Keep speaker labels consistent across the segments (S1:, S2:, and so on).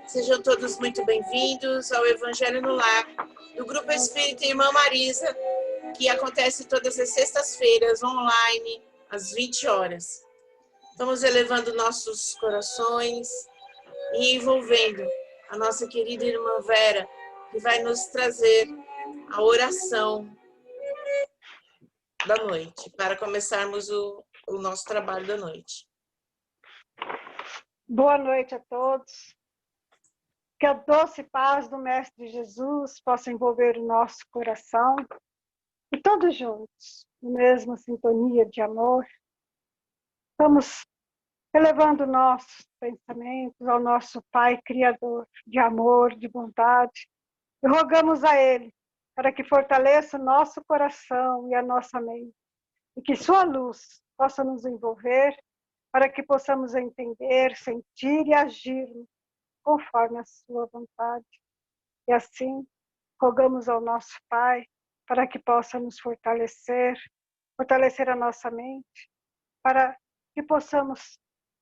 S1: Sejam todos muito bem-vindos ao Evangelho no Lar, do Grupo Espírita Irmã Marisa, que acontece todas as sextas-feiras, online, às 20 horas. Estamos elevando nossos corações e envolvendo a nossa querida irmã Vera, que vai nos trazer a oração da noite, para começarmos o nosso trabalho da noite.
S2: Boa noite a todos. Que a doce paz do Mestre Jesus possa envolver o nosso coração e todos juntos, na mesma sintonia de amor, vamos elevando nossos pensamentos ao nosso Pai Criador de amor, de bondade, e rogamos a Ele para que fortaleça o nosso coração e a nossa mente, e que sua luz possa nos envolver para que possamos entender, sentir e agir conforme a sua vontade. E assim, rogamos ao nosso Pai para que possa nos fortalecer a nossa mente, para que possamos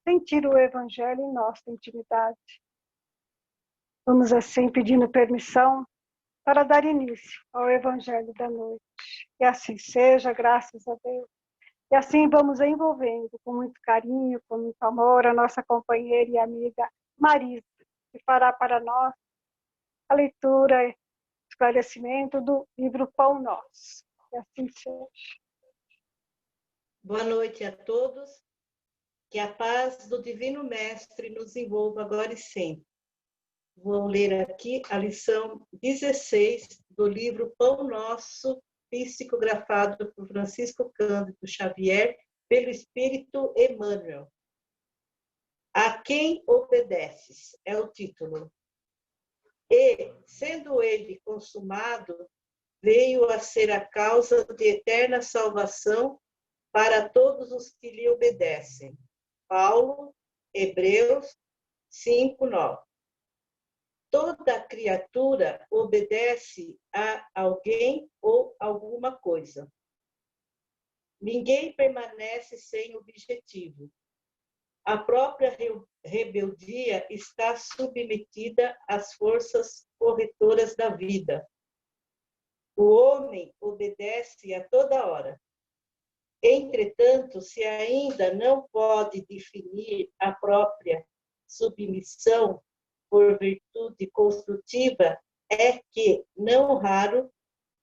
S2: sentir o Evangelho em nossa intimidade. Vamos assim pedindo permissão para dar início ao Evangelho da noite. E assim seja, graças a Deus. E assim vamos envolvendo com muito carinho, com muito amor, a nossa companheira e amiga Marisa, que fará para nós a leitura e esclarecimento do livro Pão Nosso. Que assim seja.
S3: Boa noite a todos. Que a paz do Divino Mestre nos envolva agora e sempre. Vou ler aqui a lição 16 do livro Pão Nosso, psicografado por Francisco Cândido Xavier, pelo Espírito Emmanuel. A quem obedeces? É o título. E, sendo ele consumado, veio a ser a causa de eterna salvação para todos os que lhe obedecem. Paulo, Hebreus 5:9. Toda criatura obedece a alguém ou alguma coisa. Ninguém permanece sem objetivo. A própria rebeldia está submetida às forças corretoras da vida. O homem obedece a toda hora. Entretanto, se ainda não pode definir a própria submissão por virtude construtiva, é que, não raro,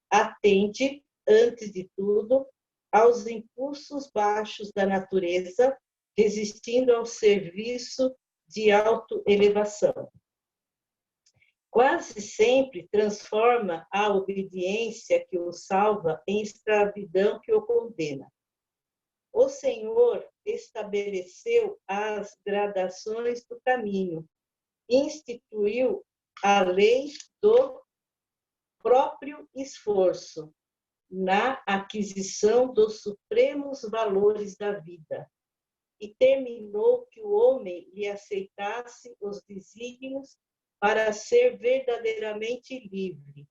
S3: atende, antes de tudo, aos impulsos baixos da natureza, resistindo ao serviço de autoelevação. Quase sempre transforma a obediência que o salva em escravidão que o condena. O Senhor estabeleceu as gradações do caminho, instituiu a lei do próprio esforço na aquisição dos supremos valores da vida e terminou que o homem lhe aceitasse os desígnios para ser verdadeiramente livre.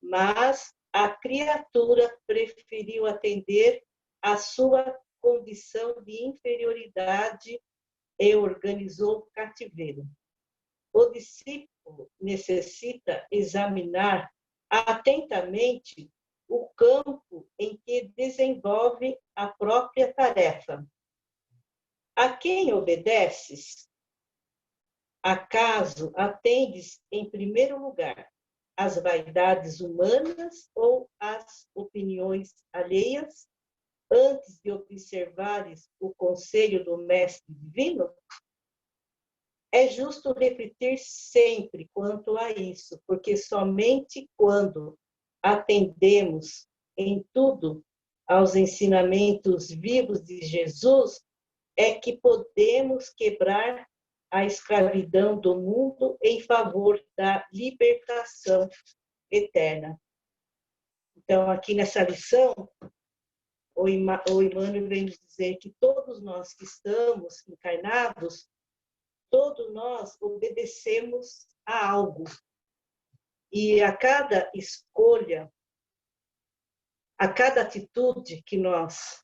S3: Mas a criatura preferiu atender à sua condição de inferioridade e organizou o cativeiro. O discípulo necessita examinar atentamente o campo em que desenvolve a própria tarefa. A quem obedeces? Acaso atendes, em primeiro lugar, às vaidades humanas ou às opiniões alheias, antes de observares o conselho do Mestre Divino? É justo refletir sempre quanto a isso, porque somente quando atendemos em tudo aos ensinamentos vivos de Jesus é que podemos quebrar a escravidão do mundo em favor da libertação eterna. Então, aqui nessa lição, o Emmanuel vem nos dizer que todos nós que estamos encarnados, todos nós obedecemos a algo. E a cada escolha, a cada atitude que nós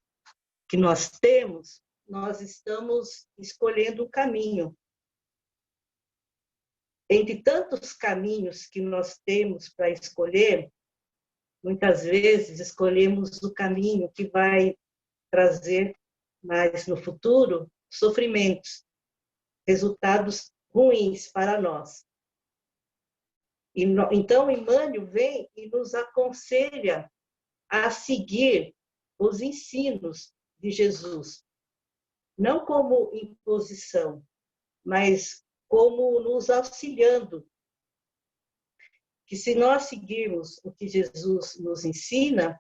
S3: temos, nós estamos escolhendo o caminho. entre tantos caminhos que nós temos para escolher, muitas vezes escolhemos o caminho que vai trazer mais no futuro sofrimentos, resultados ruins para nós. Então, Emmanuel vem e nos aconselha a seguir os ensinos de Jesus, não como imposição, mas como nos auxiliando. Que se nós seguirmos o que Jesus nos ensina,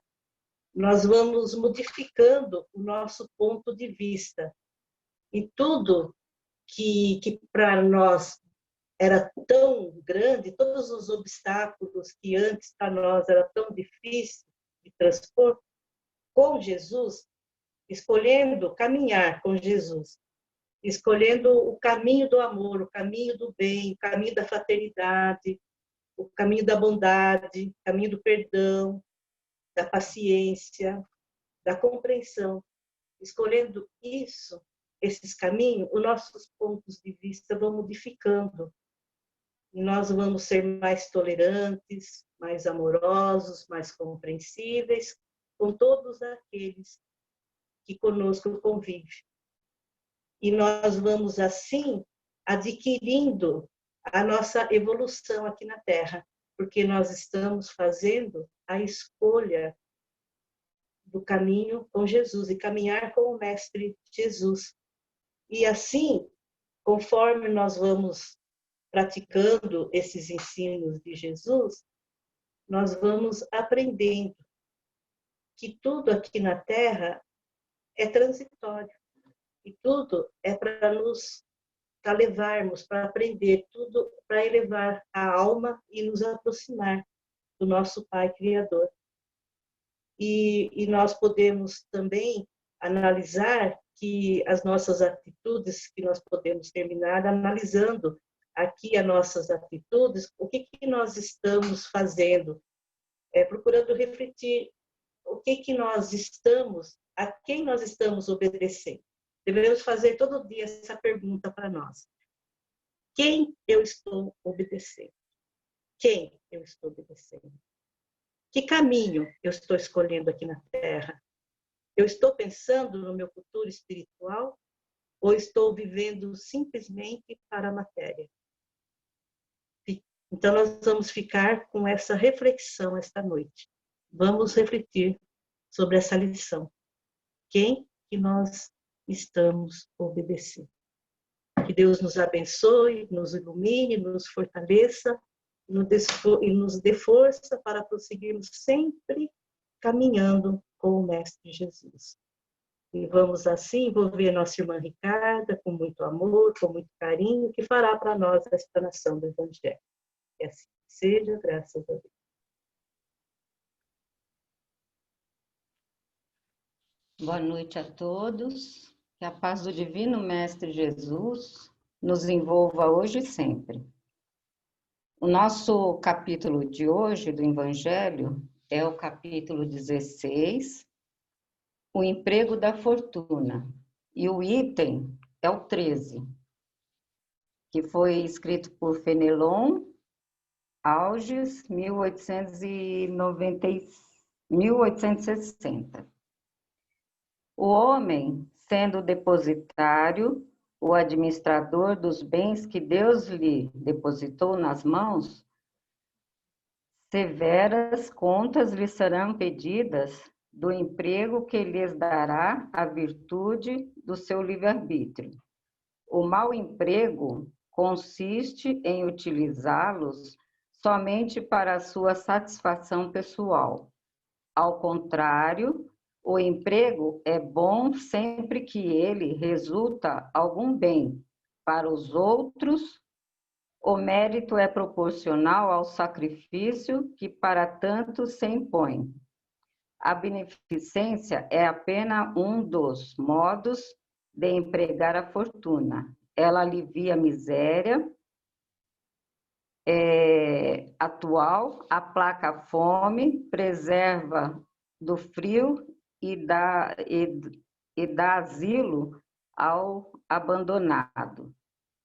S3: nós vamos modificando o nosso ponto de vista. E tudo que para nós era tão grande, todos os obstáculos que antes para nós era tão difícil de transpor, com Jesus, escolhendo caminhar com Jesus, escolhendo o caminho do amor, o caminho do bem, o caminho da fraternidade, o caminho da bondade, o caminho do perdão, da paciência, da compreensão. Escolhendo isso, esses caminhos, os nossos pontos de vista vão modificando. E nós vamos ser mais tolerantes, mais amorosos, mais compreensíveis com todos aqueles que conosco convivem. E nós vamos, assim, adquirindo a nossa evolução aqui na Terra, porque nós estamos fazendo a escolha do caminho com Jesus e caminhar com o Mestre Jesus. E assim, conforme nós vamos praticando esses ensinos de Jesus, nós vamos aprendendo que tudo aqui na Terra é transitório e tudo é para nos para levarmos, para aprender, tudo para elevar a alma e nos aproximar do nosso Pai Criador. E nós podemos também analisar que as nossas atitudes, que nós podemos terminar analisando aqui as nossas atitudes, o que nós estamos fazendo, procurando refletir o que nós estamos, a quem nós estamos obedecendo. Devemos fazer todo dia essa pergunta para nós. Quem eu estou obedecendo? Quem eu estou obedecendo? Que caminho eu estou escolhendo aqui na Terra? Eu estou pensando no meu futuro espiritual ou estou vivendo simplesmente para a matéria? Então, nós vamos ficar com essa reflexão esta noite. Vamos refletir sobre essa lição. Quem que nós estamos obedecendo? Que Deus nos abençoe, nos ilumine, nos fortaleça e nos dê força para prosseguirmos sempre caminhando com o Mestre Jesus. E vamos assim envolver nossa irmã Ricarda com muito amor, com muito carinho, que fará para nós a explanação do Evangelho. Que assim seja, graças a Deus.
S4: Boa noite a todos. Que a paz do Divino Mestre Jesus nos envolva hoje e sempre. O nosso capítulo de hoje do Evangelho é o capítulo 16, o emprego da fortuna. E o item é o 13, que foi escrito por Fenelon Auges, 1860. O homem, sendo depositário, o administrador dos bens que Deus lhe depositou nas mãos, severas contas lhe serão pedidas do emprego que lhes dará a virtude do seu livre-arbítrio. O mau emprego consiste em utilizá-los somente para a sua satisfação pessoal. Ao contrário, o emprego é bom sempre que ele resulta algum bem para os outros. O mérito é proporcional ao sacrifício que para tanto se impõe. A beneficência é apenas um dos modos de empregar a fortuna. Ela alivia a miséria atual, aplaca a fome, preserva do frio e dá asilo ao abandonado.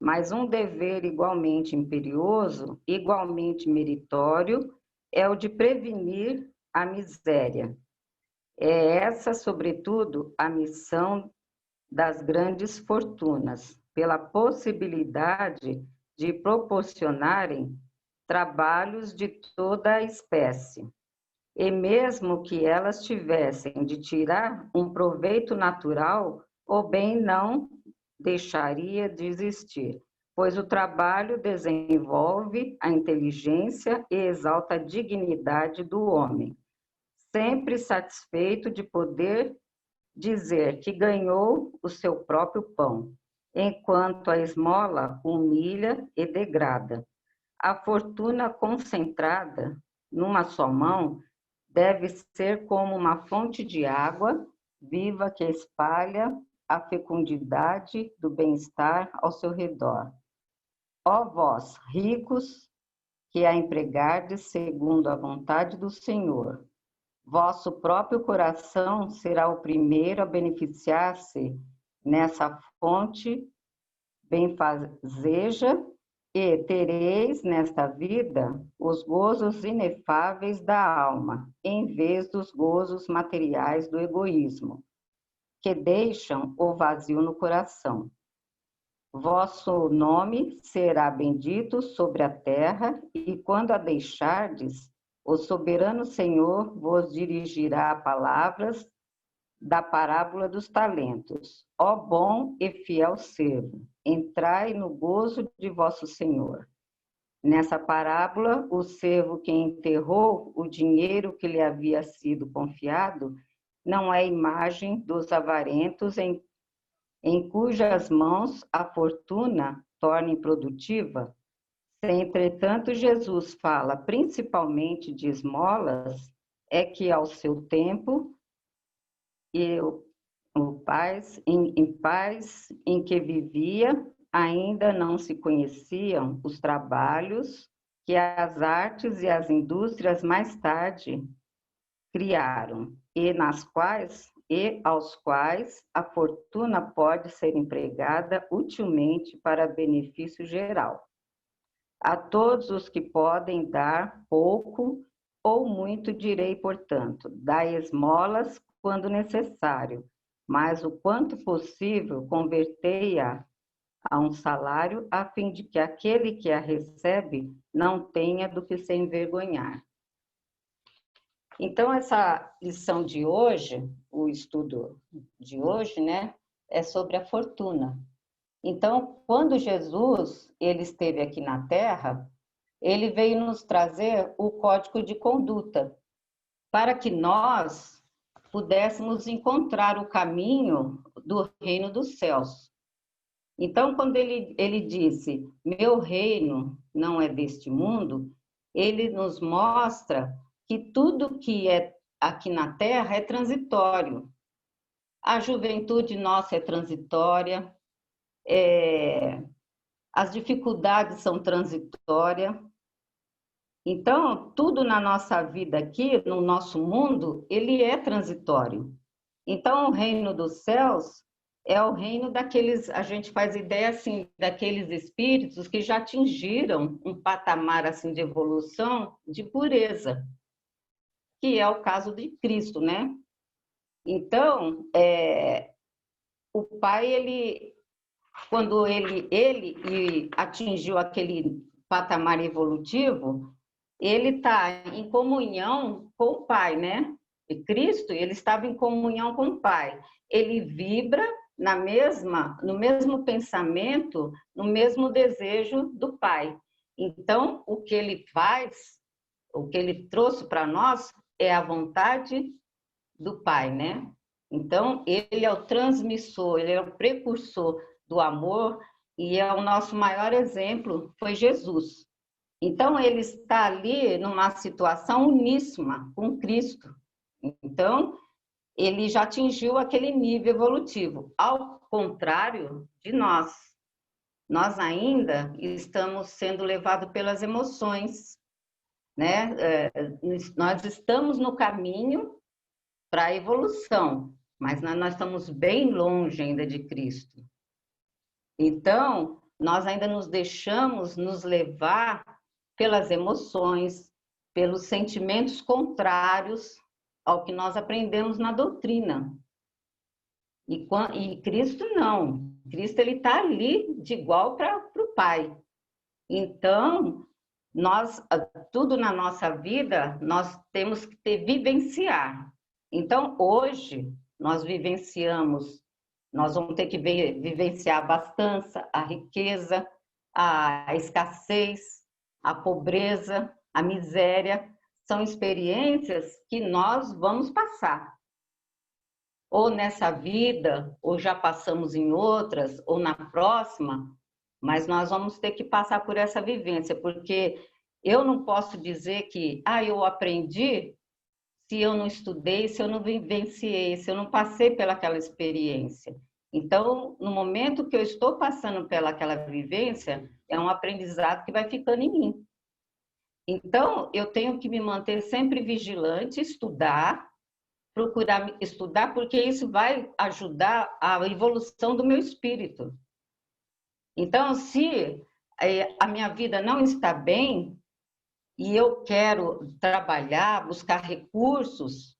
S4: mas um dever igualmente imperioso, igualmente meritório, é o de prevenir a miséria. É essa, sobretudo, a missão das grandes fortunas, pela possibilidade de proporcionarem trabalhos de toda a espécie. E mesmo que elas tivessem de tirar um proveito natural, o bem não deixaria de existir, pois o trabalho desenvolve a inteligência e exalta a dignidade do homem, sempre satisfeito de poder dizer que ganhou o seu próprio pão, enquanto a esmola humilha e degrada. A fortuna concentrada numa só mão deve ser como uma fonte de água viva que espalha a fecundidade do bem-estar ao seu redor. Ó vós, ricos, que a empregardes segundo a vontade do Senhor, vosso próprio coração será o primeiro a beneficiar-se nessa fonte benfazeja e tereis nesta vida os gozos inefáveis da alma, em vez dos gozos materiais do egoísmo, que deixam o vazio no coração. Vosso nome será bendito sobre a terra, e quando a deixardes, o soberano Senhor vos dirigirá palavras da parábola dos talentos. Ó bom e fiel servo, entrai no gozo de vosso Senhor. Nessa parábola, o servo que enterrou o dinheiro que lhe havia sido confiado não é imagem dos avarentos em cujas mãos a fortuna torna improdutiva. Se, entretanto, Jesus fala principalmente de esmolas, é que ao seu tempo e em paz em que vivia, ainda não se conheciam os trabalhos que as artes e as indústrias mais tarde criaram, e aos quais a fortuna pode ser empregada utilmente para benefício geral. A todos os que podem dar pouco ou muito, direi, portanto, dai esmolas quando necessário, mas o quanto possível convertei-a a um salário, a fim de que aquele que a recebe não tenha do que se envergonhar. Então, essa lição de hoje, o estudo de hoje, né, é sobre a fortuna. Então, quando Jesus ele esteve aqui na Terra, ele veio nos trazer o código de conduta, para que nós pudéssemos encontrar o caminho do reino dos céus. Então, quando ele disse, meu reino não é deste mundo, ele nos mostra que tudo que é aqui na Terra é transitório. A juventude nossa é transitória, as dificuldades são transitórias. Então, tudo na nossa vida aqui, no nosso mundo, ele é transitório. Então, o reino dos céus é o reino daqueles, a gente faz ideia assim, daqueles espíritos que já atingiram um patamar assim de evolução, de pureza, que é o caso de Cristo, né? Então, o Pai, quando ele atingiu aquele patamar evolutivo, ele está em comunhão com o Pai, né? E Cristo, ele estava em comunhão com o Pai. Ele vibra no mesmo pensamento, no mesmo desejo do Pai. Então, o que ele faz, o que ele trouxe para nós é a vontade do Pai, né? Então, ele é o transmissor, ele é o precursor do amor e é o nosso maior exemplo, foi Jesus. Então, ele está ali numa situação uníssima com Cristo. Então, ele já atingiu aquele nível evolutivo, ao contrário de nós. Nós ainda estamos sendo levados pelas emoções, né? Nós estamos no caminho para a evolução, mas nós estamos bem longe ainda de Cristo. Então, nós ainda nos deixamos nos levar pelas emoções, pelos sentimentos contrários ao que nós aprendemos na doutrina. E Cristo não. Cristo ele está ali de igual para o Pai. Então, tudo na nossa vida, nós temos que vivenciar. Então, hoje, nós vamos ter que vivenciar a abastança, a riqueza, a escassez, a pobreza, a miséria. São experiências que nós vamos passar. Ou nessa vida, ou já passamos em outras, ou na próxima, mas nós vamos ter que passar por essa vivência, porque eu não posso dizer que eu aprendi se eu não estudei, se eu não vivenciei, se eu não passei pelaquela experiência. Então, no momento que eu estou passando pelaquela vivência, é um aprendizado que vai ficando em mim. Então, eu tenho que me manter sempre vigilante, estudar, procurar estudar, porque isso vai ajudar a evolução do meu espírito. Então, se a minha vida não está bem e eu quero trabalhar, buscar recursos,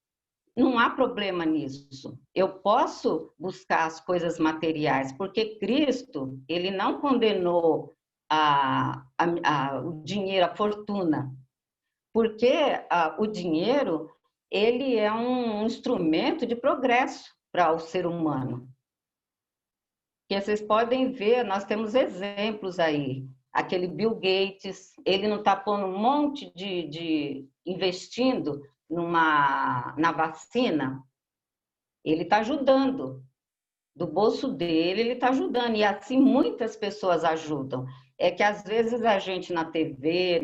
S4: não há problema nisso. Eu posso buscar as coisas materiais, porque Cristo, ele não condenou o dinheiro, a fortuna, porque o dinheiro, ele é um instrumento de progresso para o ser humano. Que vocês podem ver, nós temos exemplos aí. Aquele Bill Gates, ele não está pondo um monte investindo na vacina, ele está ajudando. Do bolso dele, ele está ajudando. E assim muitas pessoas ajudam. É que às vezes a gente na TV,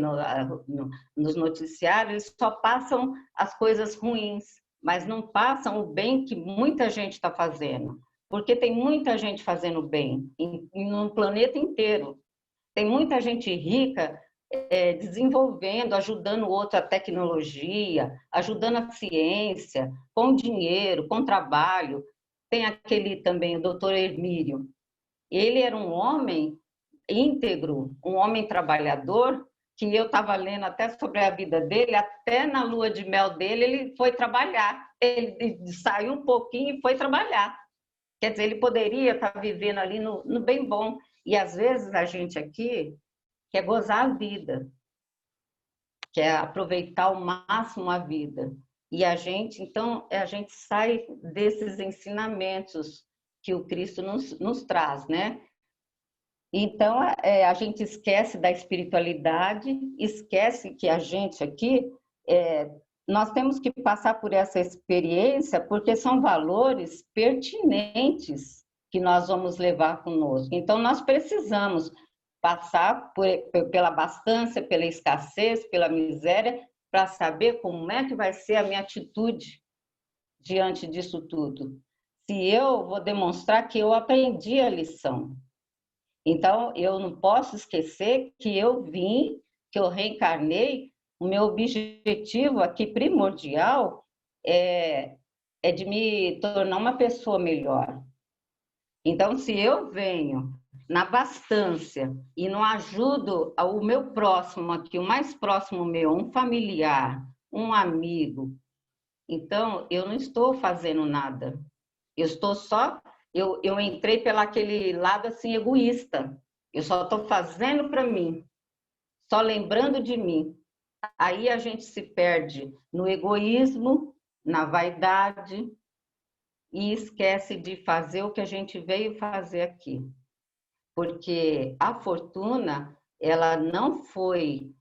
S4: nos noticiários, eles só passam as coisas ruins, mas não passam o bem que muita gente está fazendo. Porque tem muita gente fazendo bem no planeta inteiro. Tem muita gente rica desenvolvendo, ajudando o outro a tecnologia, ajudando a ciência, com dinheiro, com trabalho. Tem aquele também, o doutor Hermílio. Ele era um homem íntegro, um homem trabalhador, que eu estava lendo até sobre a vida dele, até na lua de mel dele, ele foi trabalhar. Ele saiu um pouquinho e foi trabalhar. Quer dizer, ele poderia estar vivendo ali no bem bom. E às vezes a gente aqui quer gozar a vida, quer aproveitar ao máximo a vida. E a gente sai desses ensinamentos que o Cristo nos traz, né? Então, a gente esquece da espiritualidade, esquece que a gente aqui, nós temos que passar por essa experiência, porque são valores pertinentes que nós vamos levar conosco. Então, nós precisamos passar pela abastança, pela escassez, pela miséria, para saber como é que vai ser a minha atitude diante disso tudo. Se eu vou demonstrar que eu aprendi a lição. Então, eu não posso esquecer que eu vim, que eu reencarnei, o meu objetivo aqui primordial é de me tornar uma pessoa melhor. Então, se eu venho na abastância e não ajudo o meu próximo aqui, o mais próximo meu, um familiar, um amigo, então eu não estou fazendo nada. Eu estou só, eu entrei pelaquele lado assim egoísta. Eu só estou fazendo para mim, só lembrando de mim. Aí a gente se perde no egoísmo, na vaidade e esquece de fazer o que a gente veio fazer aqui. Porque a fortuna, ela não foi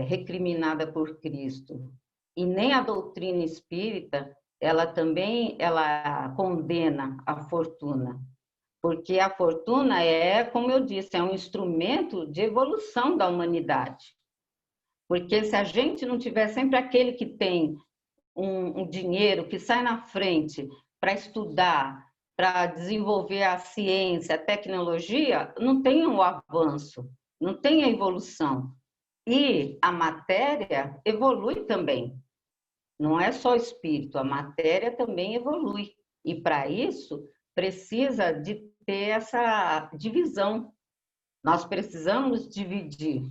S4: recriminada por Cristo. E nem a doutrina espírita, ela condena a fortuna. Porque a fortuna como eu disse, é um instrumento de evolução da humanidade. Porque se a gente não tiver sempre aquele que tem um dinheiro, que sai na frente para estudar, para desenvolver a ciência, a tecnologia, não tem o avanço, não tem a evolução. E a matéria evolui também. Não é só o espírito, a matéria também evolui. E para isso, precisa de ter essa divisão. Nós precisamos dividir.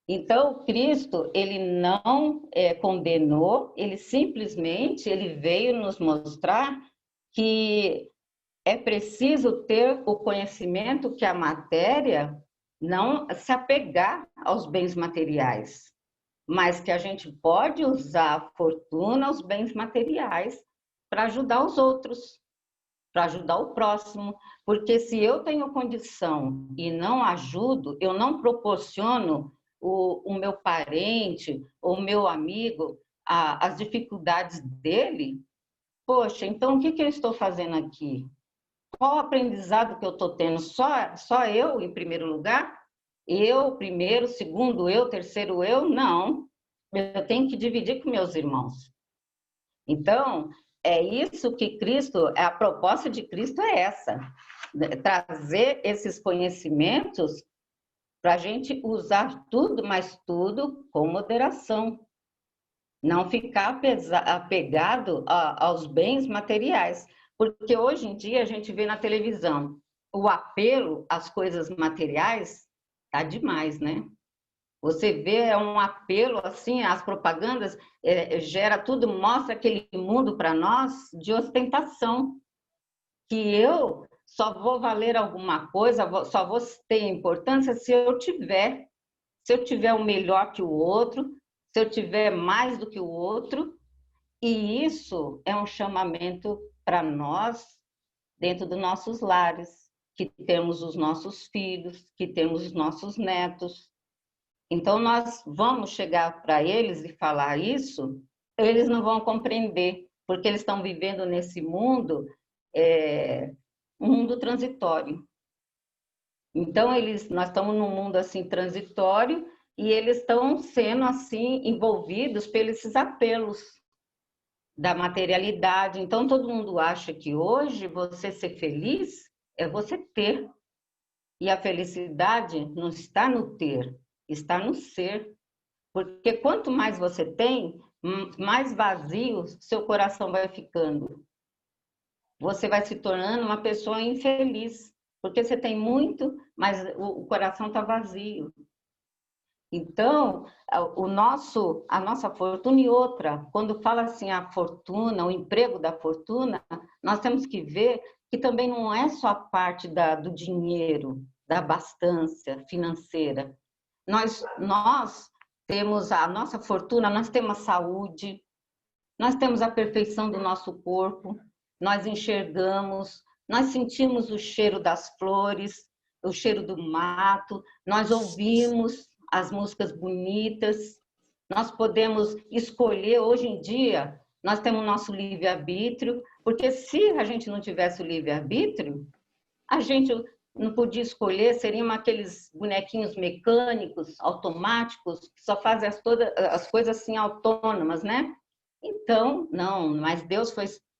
S4: Então, Cristo, ele não condenou, ele simplesmente ele veio nos mostrar que é preciso ter o conhecimento que a matéria não se apegar aos bens materiais, mas que a gente pode usar a fortuna, os bens materiais, para ajudar os outros, para ajudar o próximo. Porque se eu tenho condição e não ajudo, eu não proporciono o meu parente, o meu amigo, as dificuldades dele, poxa, então o que eu estou fazendo aqui? Qual o aprendizado que eu estou tendo? Só eu, em primeiro lugar? Eu, primeiro, segundo eu, terceiro eu? Não. Eu tenho que dividir com meus irmãos. Então, é isso que Cristo, a proposta de Cristo é essa, trazer esses conhecimentos para a gente usar tudo, mas tudo com moderação. Não ficar apegado aos bens materiais. Porque hoje em dia a gente vê na televisão o apelo às coisas materiais tá demais, né? Você vê um apelo assim, as propagandas gera tudo, mostra aquele mundo para nós de ostentação, que eu só vou valer alguma coisa, só vou ter importância se eu tiver o melhor que o outro, se eu tiver mais do que o outro, e isso é um chamamento para nós dentro dos nossos lares, que temos os nossos filhos, que temos os nossos netos. Então, nós vamos chegar para eles e falar isso, eles não vão compreender, porque eles estão vivendo nesse mundo, um mundo transitório. Então, nós estamos num mundo assim transitório e eles estão sendo assim envolvidos pelos esses apelos da materialidade. Então, todo mundo acha que hoje você ser feliz é você ter. E a felicidade não está no ter, está no ser. Porque quanto mais você tem, mais vazio seu coração vai ficando. Você vai se tornando uma pessoa infeliz, porque você tem muito, mas o coração está vazio. Então, a nossa fortuna e outra, quando fala assim a fortuna, o emprego da fortuna, nós temos que ver que também não é só a parte do dinheiro, da abastança financeira. Nós temos a nossa fortuna, nós temos a saúde, nós temos a perfeição do nosso corpo, nós enxergamos, nós sentimos o cheiro das flores, o cheiro do mato, nós ouvimos as músicas bonitas, nós podemos escolher, hoje em dia, nós temos o nosso livre-arbítrio, porque se a gente não tivesse o livre-arbítrio, a gente não podia escolher, seriam aqueles bonequinhos mecânicos, automáticos, que só fazem todas as coisas assim autônomas, né? Então, não, mas Deus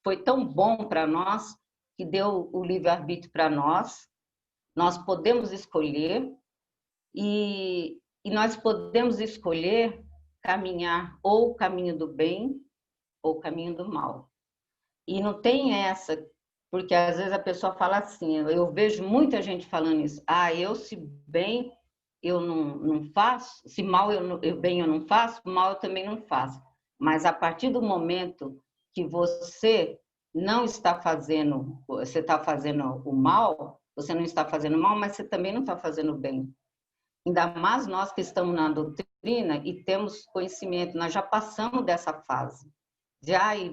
S4: foi tão bom para nós, que deu o livre-arbítrio para nós podemos escolher, e nós podemos escolher caminhar ou o caminho do bem ou o caminho do mal. E não tem essa, porque às vezes a pessoa fala assim, eu vejo muita gente falando isso, eu se bem eu não faço, se mal bem eu não faço, mal eu também não faço. Mas a partir do momento que você não está fazendo, você está fazendo o mal, você não está fazendo mal, mas você também não está fazendo bem. Ainda mais nós que estamos na doutrina e temos conhecimento, nós já passamos dessa fase.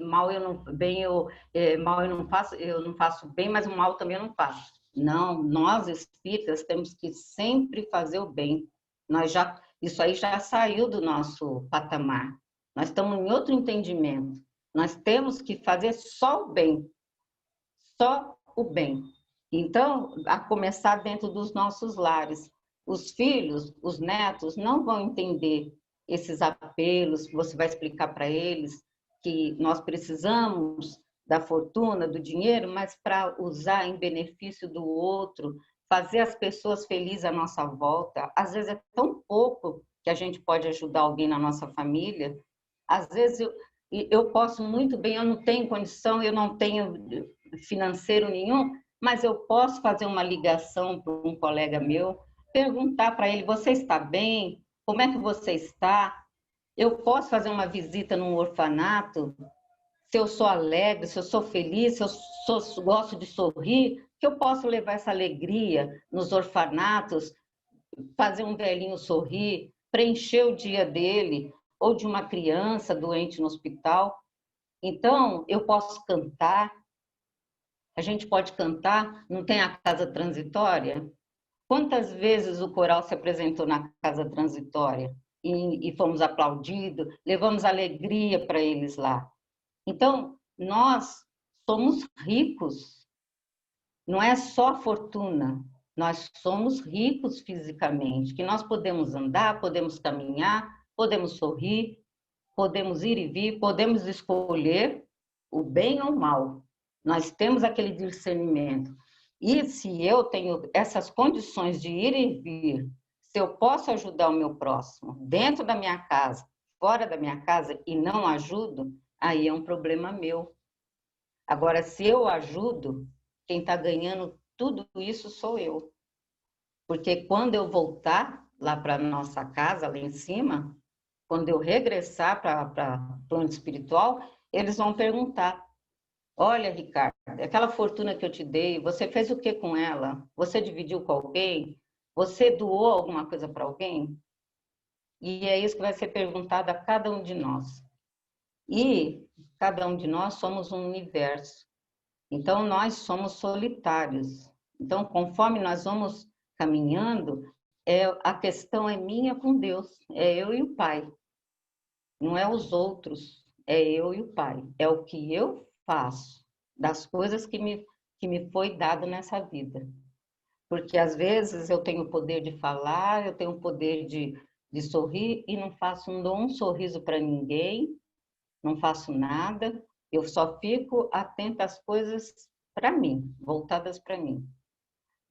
S4: Mal eu não faço bem, mas o mal também eu não faço. Não, nós espíritas temos que sempre fazer o bem. Isso aí já saiu do nosso patamar. Nós estamos em outro entendimento. Nós temos que fazer só o bem. Só o bem. Então, a começar dentro dos nossos lares. Os filhos, os netos, não vão entender esses apelos que você vai explicar para eles, que nós precisamos da fortuna, do dinheiro, mas para usar em benefício do outro, fazer as pessoas felizes à nossa volta. Às vezes é tão pouco que a gente pode ajudar alguém na nossa família. Às vezes eu posso muito bem, eu não tenho condição, eu não tenho financeiro nenhum, mas eu posso fazer uma ligação para um colega meu, perguntar para ele, você está bem? Como é que você está? Eu posso fazer uma visita num orfanato, se eu sou alegre, se eu sou feliz, se eu gosto de sorrir, que eu posso levar essa alegria nos orfanatos, fazer um velhinho sorrir, preencher o dia dele, ou de uma criança doente no hospital. Então, eu posso cantar, a gente pode cantar, não tem a casa transitória? Quantas vezes o coral se apresentou na casa transitória e fomos aplaudidos, levamos alegria para eles lá. Então, nós somos ricos, não é só fortuna, nós somos ricos fisicamente, que nós podemos andar, podemos caminhar, podemos sorrir, podemos ir e vir, podemos escolher o bem ou o mal. Nós temos aquele discernimento. E se eu tenho essas condições de ir e vir, se eu posso ajudar o meu próximo dentro da minha casa, fora da minha casa e não ajudo, aí é um problema meu. Agora, se eu ajudo, quem está ganhando tudo isso sou eu. Porque quando eu voltar lá para a nossa casa, lá em cima, quando eu regressar para o plano espiritual, eles vão perguntar, olha, Ricardo, aquela fortuna que eu te dei, você fez o que com ela? Você dividiu com alguém? Você doou alguma coisa para alguém? E é isso que vai ser perguntado a cada um de nós. E cada um de nós somos um universo. Então, nós somos solitários. Então, conforme nós vamos caminhando, a questão é minha com Deus, é eu e o Pai. Não é os outros, é eu e o Pai. É o que eu faço, das coisas que me foi dado nessa vida. Porque, às vezes, eu tenho o poder de falar, eu tenho o poder de sorrir e não dou um sorriso para ninguém, não faço nada, eu só fico atenta às coisas para mim, voltadas para mim.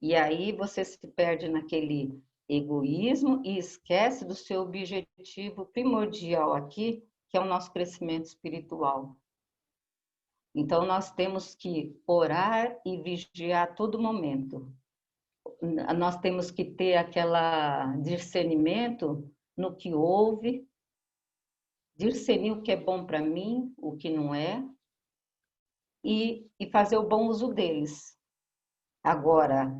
S4: E aí você se perde naquele egoísmo e esquece do seu objetivo primordial aqui, que é o nosso crescimento espiritual. Então, nós temos que orar e vigiar a todo momento. Nós temos que ter aquele discernimento no que houve, discernir o que é bom para mim, o que não é, e fazer o bom uso deles. Agora,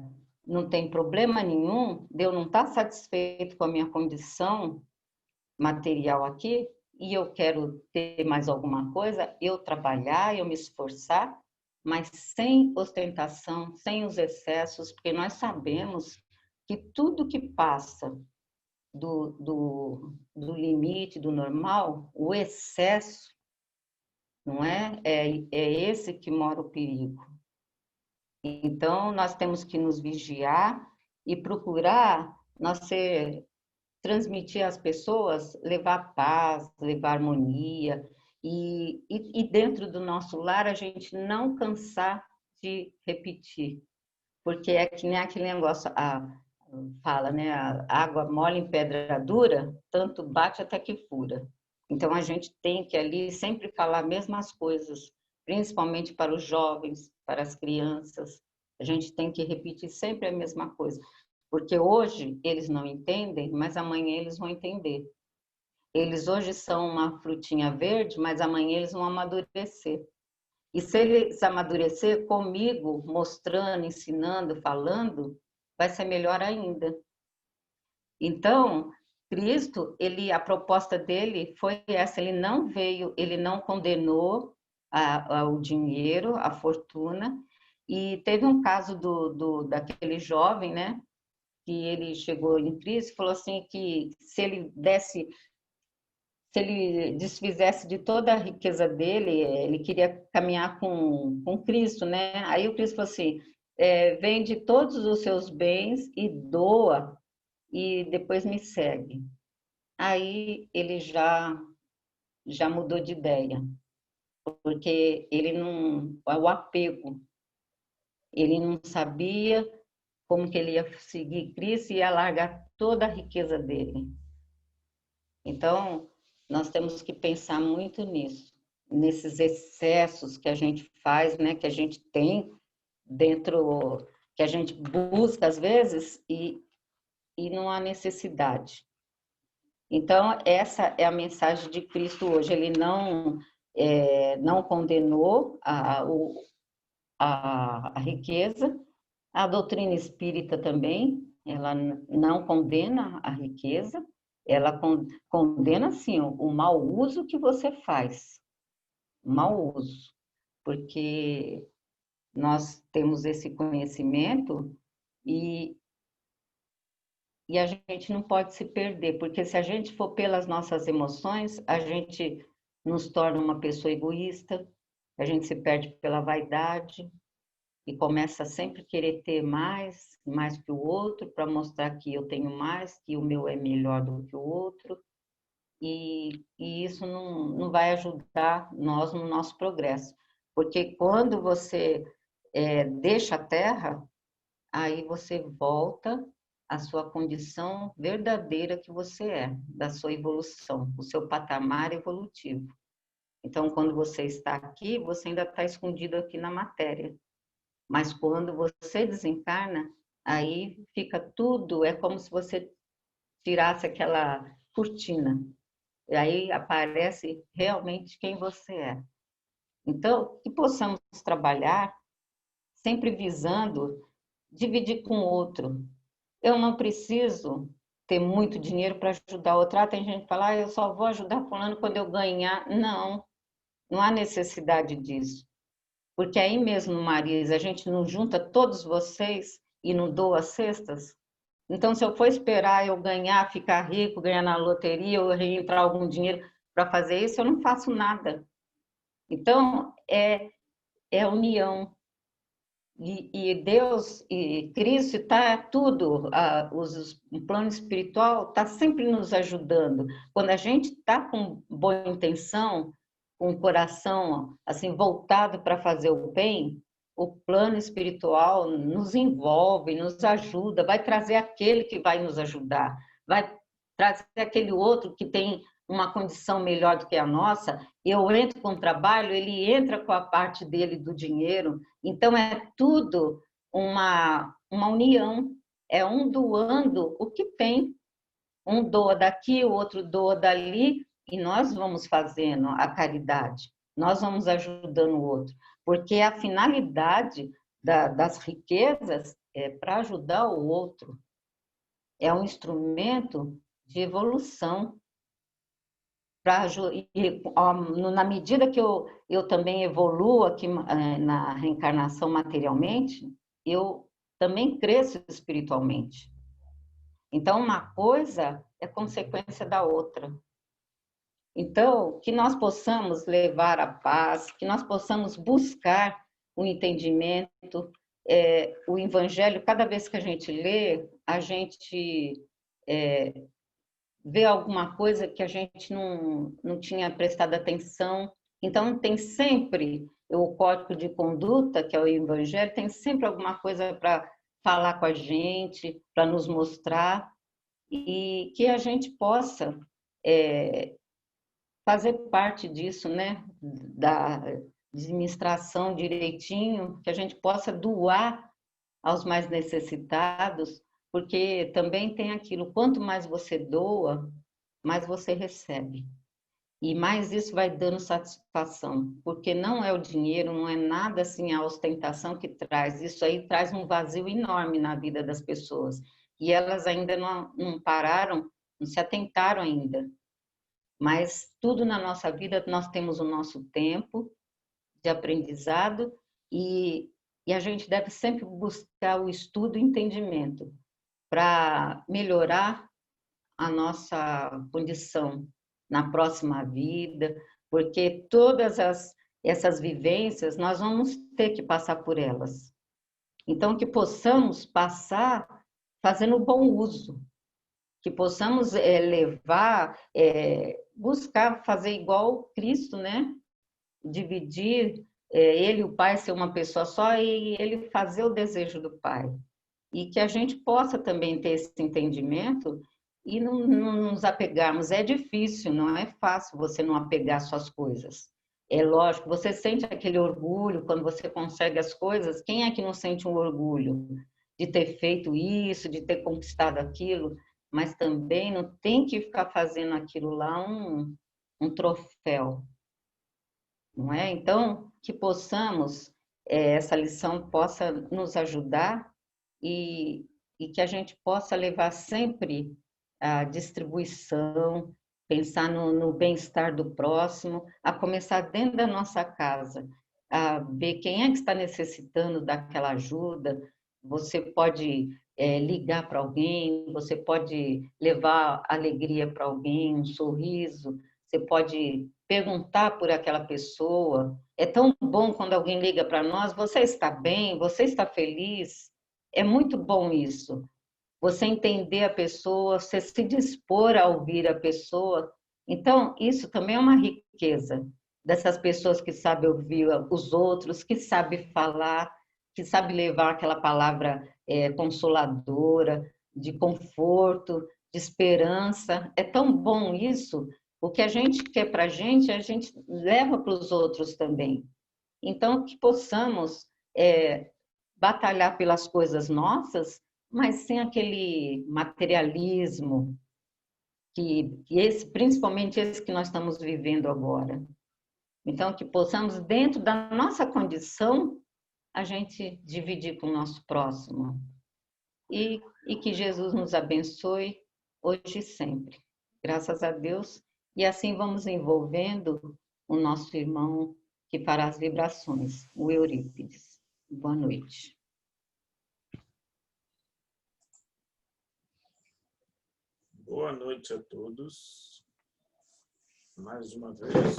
S4: não tem problema nenhum de eu não estar satisfeito com a minha condição material aqui e eu quero ter mais alguma coisa, eu trabalhar, eu me esforçar, mas sem ostentação, sem os excessos, porque nós sabemos que tudo que passa do limite, do normal, o excesso, não é? É esse que mora o perigo. Então, nós temos que nos vigiar e procurar transmitir às pessoas, levar paz, levar harmonia, e dentro do nosso lar a gente não cansar de repetir, porque é que nem aquele negócio, fala, né? A água mole em pedra dura, tanto bate até que fura. Então, a gente tem que ali sempre falar as mesmas coisas, principalmente para os jovens, para as crianças. A gente tem que repetir sempre a mesma coisa, porque hoje eles não entendem, mas amanhã eles vão entender. Eles hoje são uma frutinha verde, mas amanhã eles vão amadurecer. E se eles amadurecer comigo, mostrando, ensinando, falando, vai ser melhor ainda. Então, Cristo, a proposta dele foi essa, ele não veio, ele não condenou o dinheiro, a fortuna, e teve um caso daquele jovem, né, que ele chegou em Cristo e falou assim que se ele desfizesse de toda a riqueza dele, ele queria caminhar com Cristo, né? Aí o Cristo falou assim, vende todos os seus bens e doa, e depois me segue. Aí ele já mudou de ideia, porque ele não, o apego, ele não sabia como que ele ia seguir Cristo e ia largar toda a riqueza dele. Então, nós temos que pensar muito nisso, nesses excessos que a gente faz, né, que a gente tem, dentro que a gente busca às vezes e não há necessidade. Então, essa é a mensagem de Cristo hoje. Ele não condenou a riqueza. A doutrina espírita também, ela não condena a riqueza, ela condena, sim, o mau uso que você faz. Mau uso. Porque nós temos esse conhecimento e a gente não pode se perder, porque se a gente for pelas nossas emoções, a gente nos torna uma pessoa egoísta, a gente se perde pela vaidade e começa a sempre querer ter mais que o outro, para mostrar que eu tenho mais, que o meu é melhor do que o outro, e isso não vai ajudar nós no nosso progresso, porque quando você deixa a Terra, aí você volta à sua condição verdadeira que você é, da sua evolução, o seu patamar evolutivo. Então, quando você está aqui, você ainda está escondido aqui na matéria. Mas quando você desencarna, aí fica tudo, é como se você tirasse aquela cortina. E aí aparece realmente quem você é. Então, que possamos trabalhar sempre visando dividir com o outro. Eu não preciso ter muito dinheiro para ajudar o outro. Tem gente que fala, eu só vou ajudar fulano quando eu ganhar. Não há necessidade disso. Porque aí mesmo, Marisa, a gente não junta todos vocês e não doa cestas? Então, se eu for esperar eu ganhar, ficar rico, ganhar na loteria ou reentrar algum dinheiro para fazer isso, eu não faço nada. Então, é união. E Deus e Cristo está tudo, o plano espiritual está sempre nos ajudando. Quando a gente está com boa intenção, com o coração assim voltado para fazer o bem, o plano espiritual nos envolve, nos ajuda, vai trazer aquele que vai nos ajudar, vai trazer aquele outro que tem uma condição melhor do que a nossa. Eu entro com o trabalho, ele entra com a parte dele do dinheiro. Então, é tudo uma união, é um doando o que tem. Um doa daqui, o outro doa dali, e nós vamos fazendo a caridade, nós vamos ajudando o outro, porque a finalidade das riquezas é para ajudar o outro, é um instrumento de evolução. Na medida que eu também evoluo aqui na reencarnação materialmente, eu também cresço espiritualmente. Então, uma coisa é consequência da outra. Então, que nós possamos levar a paz, que nós possamos buscar o entendimento, o Evangelho, cada vez que a gente lê, a gente vê alguma coisa que a gente não tinha prestado atenção. Então, tem sempre o código de conduta, que é o Evangelho, tem sempre alguma coisa para falar com a gente, para nos mostrar, e que a gente possa fazer parte disso, né? Da administração direitinho, que a gente possa doar aos mais necessitados, porque também tem aquilo, quanto mais você doa, mais você recebe. E mais isso vai dando satisfação, porque não é o dinheiro, não é nada assim a ostentação que traz, isso aí traz um vazio enorme na vida das pessoas. E elas ainda não pararam, não se atentaram ainda. Mas tudo na nossa vida, nós temos o nosso tempo de aprendizado e a gente deve sempre buscar o estudo e entendimento para melhorar a nossa condição na próxima vida, porque todas essas vivências, nós vamos ter que passar por elas. Então, que possamos passar fazendo bom uso, que possamos levar, buscar fazer igual Cristo, né? Dividir, ele e o Pai ser uma pessoa só e ele fazer o desejo do Pai. E que a gente possa também ter esse entendimento e não nos apegarmos. É difícil, não é fácil você não apegar suas coisas. É lógico, você sente aquele orgulho quando você consegue as coisas. Quem é que não sente um orgulho de ter feito isso, de ter conquistado aquilo? Mas também não tem que ficar fazendo aquilo lá um troféu, não é? Então, que possamos, essa lição possa nos ajudar e, e que a gente possa levar sempre a distribuição, pensar no bem-estar do próximo, a começar dentro da nossa casa, a ver quem é que está necessitando daquela ajuda. Você pode ligar para alguém, você pode levar alegria para alguém, um sorriso, você pode perguntar por aquela pessoa. É tão bom quando alguém liga para nós, você está bem? Você está feliz? É muito bom isso. Você entender a pessoa, você se dispor a ouvir a pessoa. Então, isso também é uma riqueza dessas pessoas que sabem ouvir os outros, que sabem falar, que sabem levar aquela palavra consoladora, de conforto, de esperança. É tão bom isso. O que a gente quer para a gente leva para os outros também. Então, que possamos batalhar pelas coisas nossas, mas sem aquele materialismo, principalmente esse que nós estamos vivendo agora. Então, que possamos, dentro da nossa condição, a gente dividir com o nosso próximo. E que Jesus nos abençoe hoje e sempre. Graças a Deus. E assim vamos envolvendo o nosso irmão que fará as vibrações, o Eurípides. Boa noite.
S5: Boa noite a todos. Mais uma vez,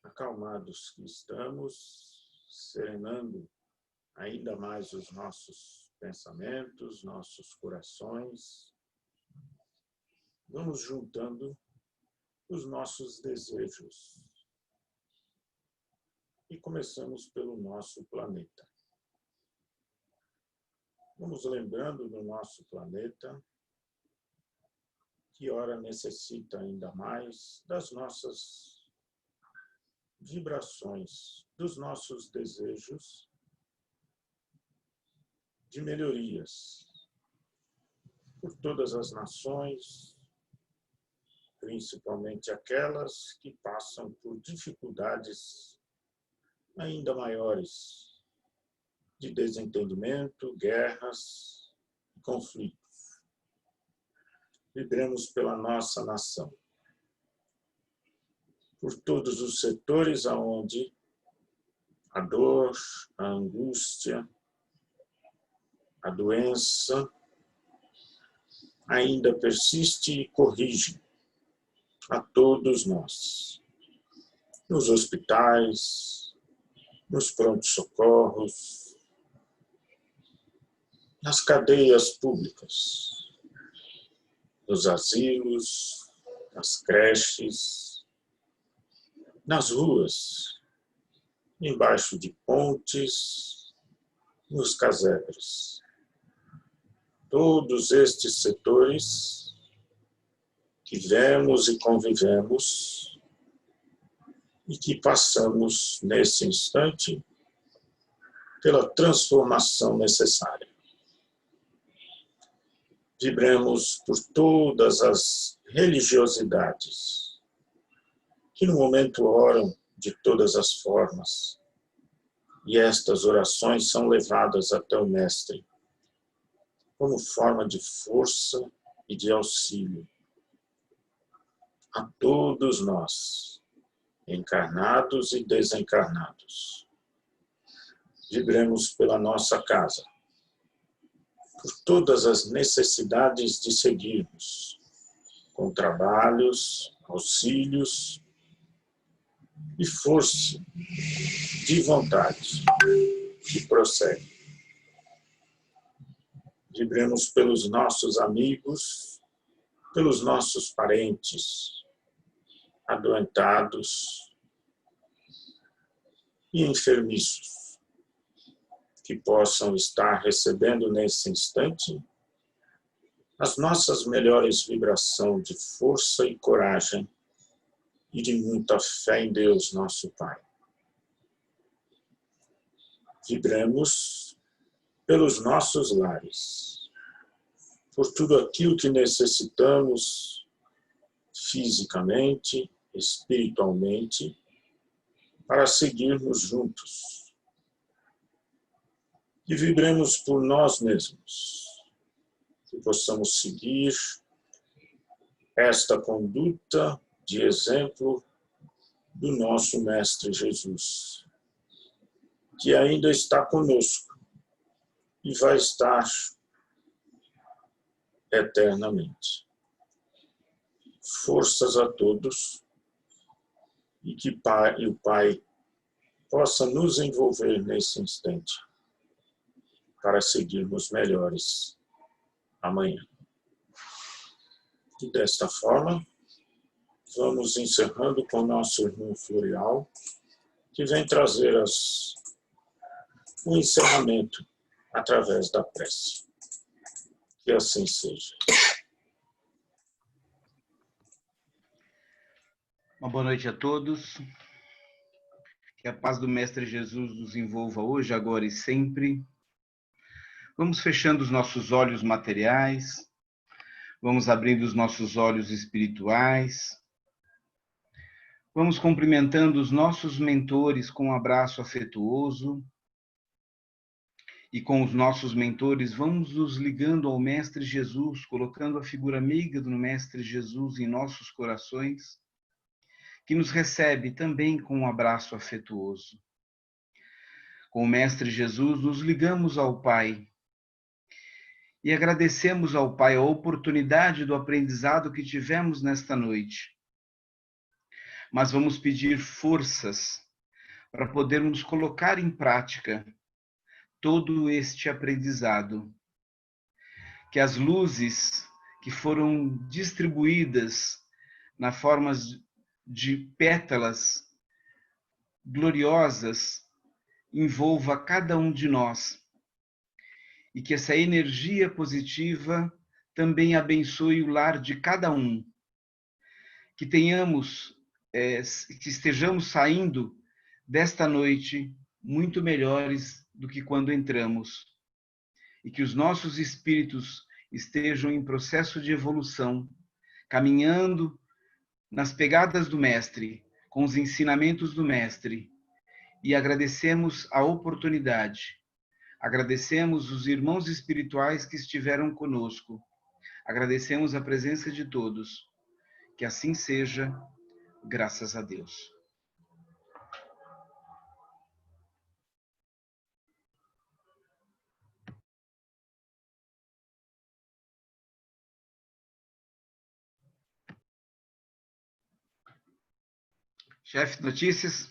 S5: acalmados que estamos, serenando ainda mais os nossos pensamentos, nossos corações. Vamos juntando os nossos desejos. E começamos pelo nosso planeta. Vamos lembrando do nosso planeta, que ora necessita ainda mais das nossas vibrações, dos nossos desejos de melhorias por todas as nações, principalmente aquelas que passam por dificuldades ainda maiores de desentendimento, guerras e conflitos. Vibremos pela nossa nação, por todos os setores aonde a dor, a angústia, a doença ainda persiste e corrige a todos nós, nos hospitais, nos prontos-socorros, nas cadeias públicas, nos asilos, nas creches, nas ruas, embaixo de pontes, nos casebres. Todos estes setores que vemos e convivemos e que passamos nesse instante pela transformação necessária. Vibremos por todas as religiosidades que no momento oram de todas as formas, e estas orações são levadas até o Mestre como forma de força e de auxílio a todos nós, encarnados e desencarnados. Vibremos pela nossa casa, por todas as necessidades de seguirmos, com trabalhos, auxílios e força de vontade que prossegue. Vibremos pelos nossos amigos, pelos nossos parentes, adoentados e enfermiços, que possam estar recebendo nesse instante as nossas melhores vibrações de força e coragem e de muita fé em Deus, nosso Pai. Vibremos pelos nossos lares, por tudo aquilo que necessitamos fisicamente, espiritualmente, para seguirmos juntos. E vibremos por nós mesmos, que possamos seguir esta conduta de exemplo do nosso Mestre Jesus, que ainda está conosco e vai estar eternamente. Forças a todos e que o Pai possa nos envolver nesse instante para seguirmos melhores amanhã. E desta forma, vamos encerrando com o nosso irmão Florial, que vem trazer o encerramento através da prece. Que assim seja.
S6: Uma boa noite a todos. Que a paz do Mestre Jesus nos envolva hoje, agora e sempre. Vamos fechando os nossos olhos materiais. Vamos abrindo os nossos olhos espirituais. Vamos cumprimentando os nossos mentores com um abraço afetuoso. E com os nossos mentores, vamos nos ligando ao Mestre Jesus, colocando a figura amiga do Mestre Jesus em nossos corações, que nos recebe também com um abraço afetuoso. Com o Mestre Jesus, nos ligamos ao Pai e agradecemos ao Pai a oportunidade do aprendizado que tivemos nesta noite. Mas vamos pedir forças para podermos colocar em prática todo este aprendizado. Que as luzes que foram distribuídas na forma de pétalas gloriosas envolva cada um de nós e que essa energia positiva também abençoe o lar de cada um. Que tenhamos, que estejamos saindo desta noite muito melhores do que quando entramos e que os nossos espíritos estejam em processo de evolução, caminhando nas pegadas do Mestre, com os ensinamentos do Mestre, e agradecemos a oportunidade. Agradecemos os irmãos espirituais que estiveram conosco. Agradecemos a presença de todos. Que assim seja, graças a Deus. Chefe, notícias?